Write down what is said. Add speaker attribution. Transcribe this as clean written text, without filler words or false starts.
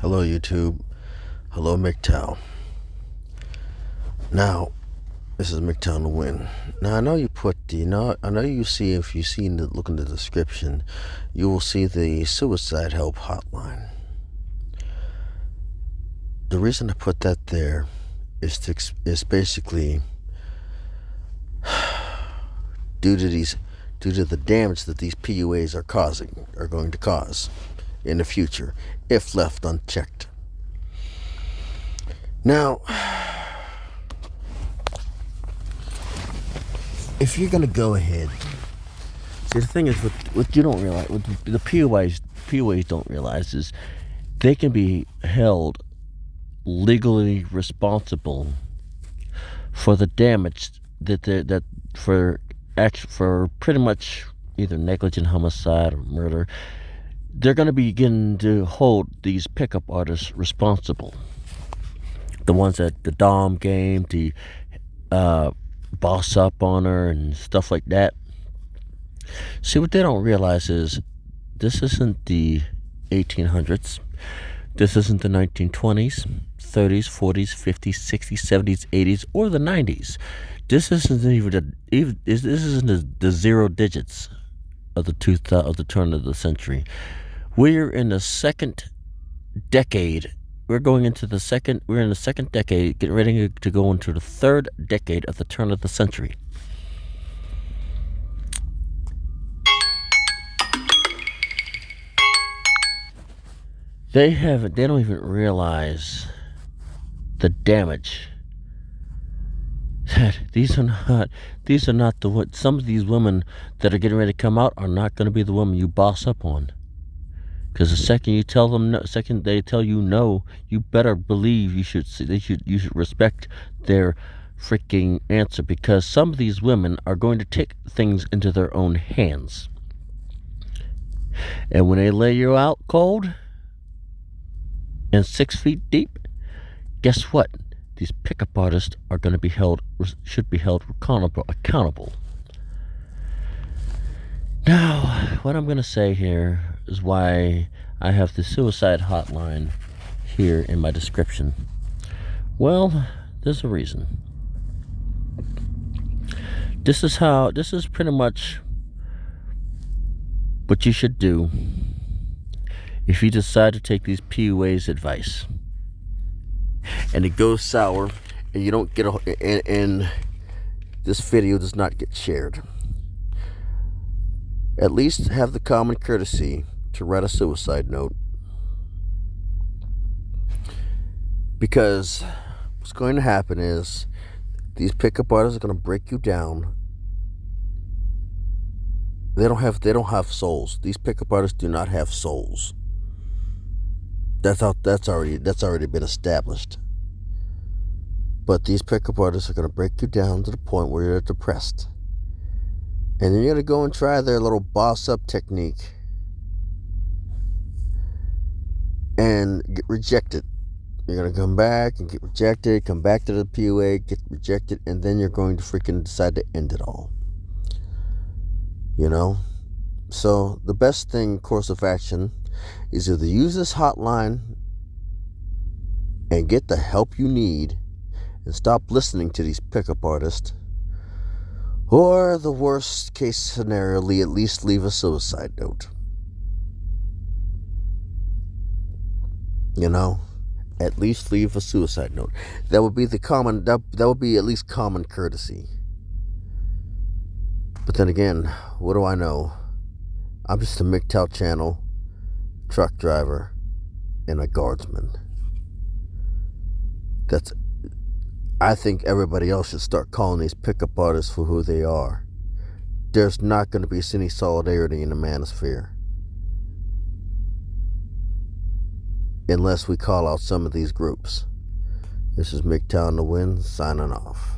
Speaker 1: Hello YouTube. Hello MGTOW. Now, this is MGTOW to win. Now I know you put I know you see, if you see look in the description, you will see the suicide help hotline. The reason I put that there is basically due to the damage that these PUAs are going to cause in the future if left unchecked. Now, if you're gonna go ahead, see, the thing is, what you don't realize, what the PUAs don't realize is they can be held legally responsible for the damage for pretty much either negligent homicide or murder. They're going to begin to hold these pickup artists responsible. The ones at the Dom game, the boss up on her and stuff like that. See, what they don't realize is this isn't the 1800s. This isn't the 1920s, 30s, 40s, 50s, 60s, 70s, 80s, or the 90s. This isn't this isn't the zero digits of the turn of the century. We're in the second decade. We're in the second decade, getting ready to go into the third decade of the turn of the century. They don't even realize the damage that some of these women that are getting ready to come out are not going to be the women you boss up on. Because the second they tell you no, you better believe you should respect their freaking answer, because some of these women are going to take things into their own hands. And when they lay you out cold and 6 feet deep, guess what? These pickup artists are going to should be held accountable. Now, what I'm going to say here is why I have the suicide hotline here in my description. Well, there's a reason. This is pretty much what you should do if you decide to take these PUA's advice and it goes sour and you don't get and this video does not get shared. At least have the common courtesy to write a suicide note, because what's going to happen is these pickup artists are going to break you down. They don't have souls. These pickup artists do not have souls. That's already been established. But these pickup artists are going to break you down to the point where you're depressed. And then you're going to go and try their little boss up technique and get rejected. You're going to come back and get rejected, come back to the PUA, get rejected, and then you're going to freaking decide to end it all. You know? So the best course of action is either use this hotline and get the help you need and stop listening to these pickup artists, or the worst case scenario, at least leave a suicide note. You know, at least leave a suicide note. That would be that would be at least common courtesy. But then again, what do I know? I'm just a MGTOW channel truck driver and a guardsman. I think everybody else should start calling these pickup artists for who they are. There's not going to be any solidarity in the manosphere unless we call out some of these groups. This is MGTOW to win, signing off.